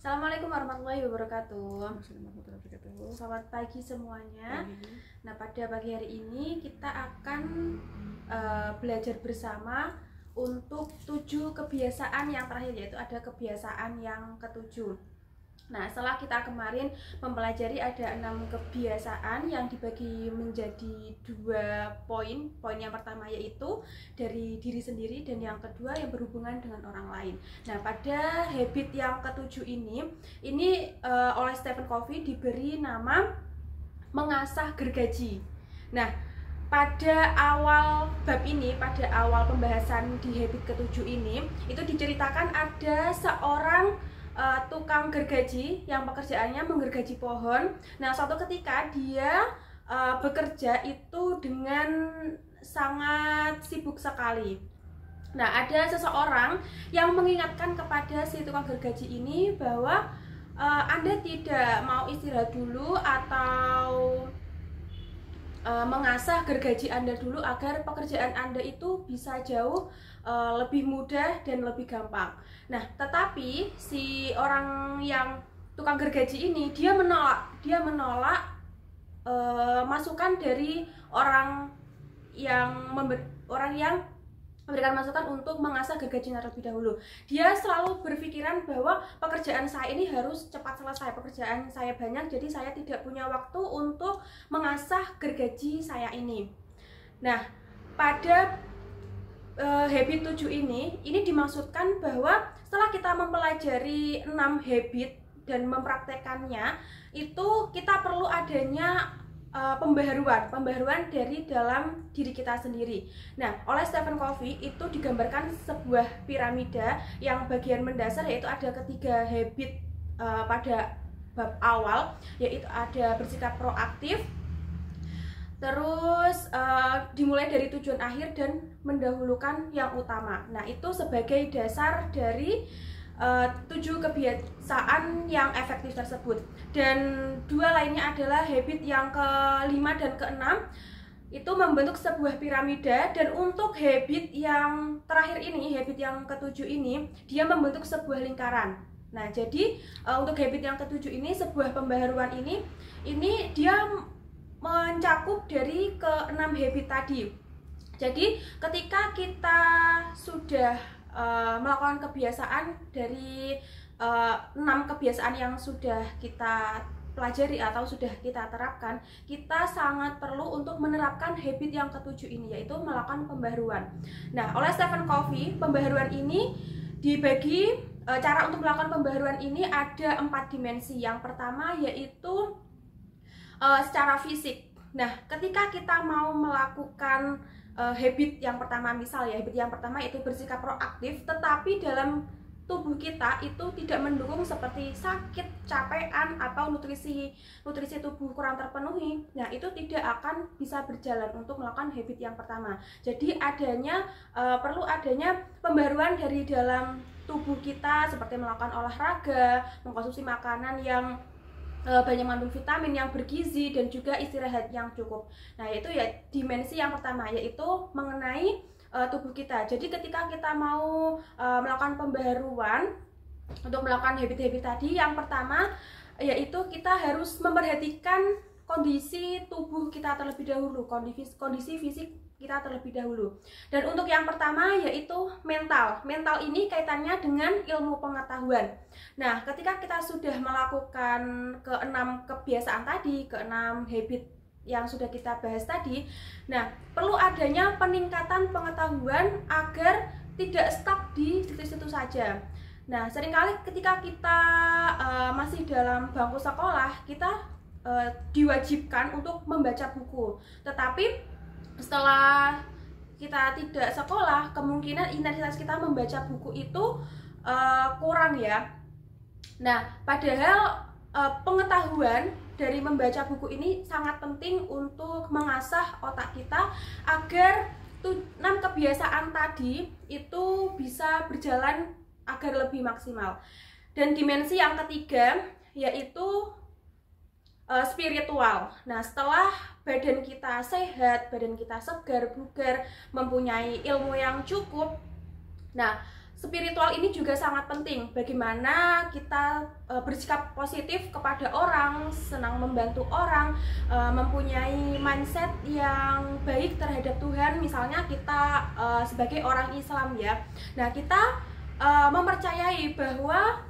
Assalamualaikum warahmatullahi wabarakatuh. Assalamualaikum warahmatullahi wabarakatuh. Selamat pagi semuanya. Pagi. Nah, pada pagi hari ini kita akan belajar bersama untuk 7 kebiasaan yang terakhir, yaitu ada kebiasaan yang ketujuh. Nah, setelah kita kemarin mempelajari ada 6 kebiasaan yang dibagi menjadi 2 poin. Poin yang pertama yaitu dari diri sendiri, dan yang kedua yang berhubungan dengan orang lain. Nah, pada habit yang ketujuh ini oleh Stephen Covey diberi nama mengasah gergaji. Nah, pada awal bab ini, pada awal pembahasan di habit ketujuh ini, itu diceritakan ada seorang tukang gergaji yang pekerjaannya menggergaji pohon. Nah, suatu ketika dia bekerja itu dengan sangat sibuk sekali. Nah, ada seseorang yang mengingatkan kepada si tukang gergaji ini bahwa Anda tidak mau istirahat dulu atau mengasah gergaji Anda dulu agar pekerjaan Anda itu bisa jauh lebih mudah dan lebih gampang. Nah, tetapi si orang yang tukang gergaji ini dia menolak masukan dari orang yang memberikan masukan untuk mengasah gergajinya terlebih dahulu. Dia selalu berpikiran bahwa pekerjaan saya ini harus cepat selesai, pekerjaan saya banyak, jadi saya tidak punya waktu untuk mengasah gergaji saya ini. Nah, pada habit 7 ini dimaksudkan bahwa setelah kita mempelajari 6 habit dan mempraktekannya, itu kita perlu adanya pembaharuan dari dalam diri kita sendiri. Nah, oleh Stephen Covey itu digambarkan sebuah piramida yang bagian mendasar yaitu ada ketiga habit pada bab awal, yaitu ada bersikap proaktif, terus dimulai dari tujuan akhir dan mendahulukan yang utama. Nah, itu sebagai dasar dari 7 kebiasaan yang efektif tersebut. Dan 2 lainnya adalah habit yang ke-5 dan ke-6 itu membentuk sebuah piramida, dan untuk habit yang terakhir ini, habit yang ke-7 ini, dia membentuk sebuah lingkaran. Nah, jadi untuk habit yang ke-7 ini, sebuah pembaharuan ini dia mencakup dari ke-6 habit tadi. Jadi ketika kita sudah melakukan kebiasaan dari 6 kebiasaan yang sudah kita pelajari atau sudah kita terapkan, kita sangat perlu untuk menerapkan habit yang ke-7 ini, yaitu melakukan pembaharuan. Nah, oleh Stephen Covey, pembaharuan ini dibagi, cara untuk melakukan pembaharuan ini ada 4 dimensi. Yang pertama yaitu secara fisik. Nah, ketika kita mau melakukan habit yang pertama, misal ya, habit yang pertama itu bersikap proaktif, tetapi dalam tubuh kita itu tidak mendukung seperti sakit, capean, atau nutrisi tubuh kurang terpenuhi, nah itu tidak akan bisa berjalan untuk melakukan habit yang pertama. Jadi perlu adanya pembaharuan dari dalam tubuh kita, seperti melakukan olahraga, mengkonsumsi makanan yang banyak mengandung vitamin, yang bergizi, dan juga istirahat yang cukup. Nah, itu ya dimensi yang pertama, yaitu mengenai tubuh kita. Jadi ketika kita mau melakukan pembaharuan untuk melakukan habit-habit tadi, yang pertama yaitu kita harus memperhatikan kondisi tubuh kita terlebih dahulu, kondisi fisik kita terlebih dahulu. Dan untuk yang pertama yaitu mental. Mental ini kaitannya dengan ilmu pengetahuan. Nah, ketika kita sudah melakukan ke-6 kebiasaan tadi, ke-6 habit yang sudah kita bahas tadi, nah perlu adanya peningkatan pengetahuan agar tidak stuck di situ-situ saja. Nah, seringkali ketika kita masih dalam bangku sekolah, kita diwajibkan untuk membaca buku, tetapi setelah kita tidak sekolah, kemungkinan intensitas kita membaca buku itu kurang ya. Nah, padahal pengetahuan dari membaca buku ini sangat penting untuk mengasah otak kita agar 6 kebiasaan tadi itu bisa berjalan agar lebih maksimal. Dan dimensi yang ketiga yaitu spiritual. Nah, setelah badan kita sehat, badan kita segar, bugar, mempunyai ilmu yang cukup, nah spiritual ini juga sangat penting. Bagaimana kita bersikap positif kepada orang, senang membantu orang, mempunyai mindset yang baik terhadap Tuhan. Misalnya kita sebagai orang Islam ya. Nah, kita mempercayai bahwa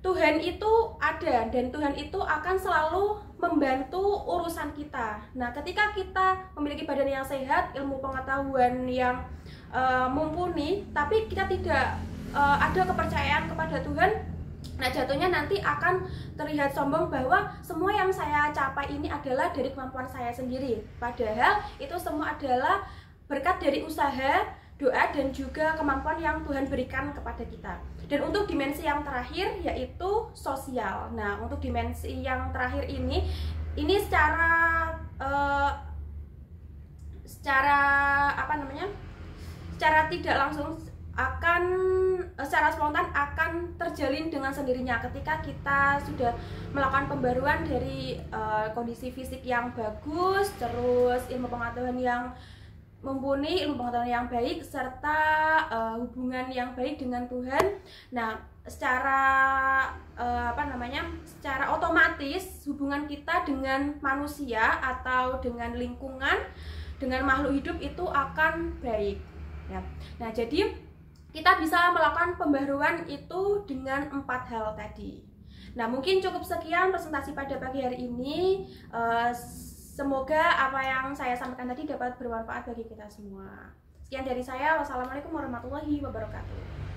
Tuhan itu ada dan Tuhan itu akan selalu membantu urusan kita. Nah, ketika kita memiliki badan yang sehat, ilmu pengetahuan yang mumpuni, tapi kita tidak ada kepercayaan kepada Tuhan, nah jatuhnya nanti akan terlihat sombong bahwa semua yang saya capai ini adalah dari kemampuan saya sendiri. Padahal itu semua adalah berkat dari usaha, doa, dan juga kemampuan yang Tuhan berikan kepada kita. Dan untuk dimensi yang terakhir yaitu sosial. Nah, untuk dimensi yang terakhir ini secara secara tidak langsung secara spontan akan terjalin dengan sendirinya ketika kita sudah melakukan pembaruan dari kondisi fisik yang bagus, terus ilmu pengetahuan yang mumpuni, ilmu pengetahuan yang baik, serta hubungan yang baik dengan Tuhan. Nah, secara secara otomatis hubungan kita dengan manusia atau dengan lingkungan, dengan makhluk hidup itu akan baik ya. Nah, jadi kita bisa melakukan pembaruan itu dengan 4 hal tadi. Nah, mungkin cukup sekian presentasi pada pagi hari ini. Semoga apa yang saya sampaikan tadi dapat bermanfaat bagi kita semua. Sekian dari saya. Wassalamualaikum warahmatullahi wabarakatuh.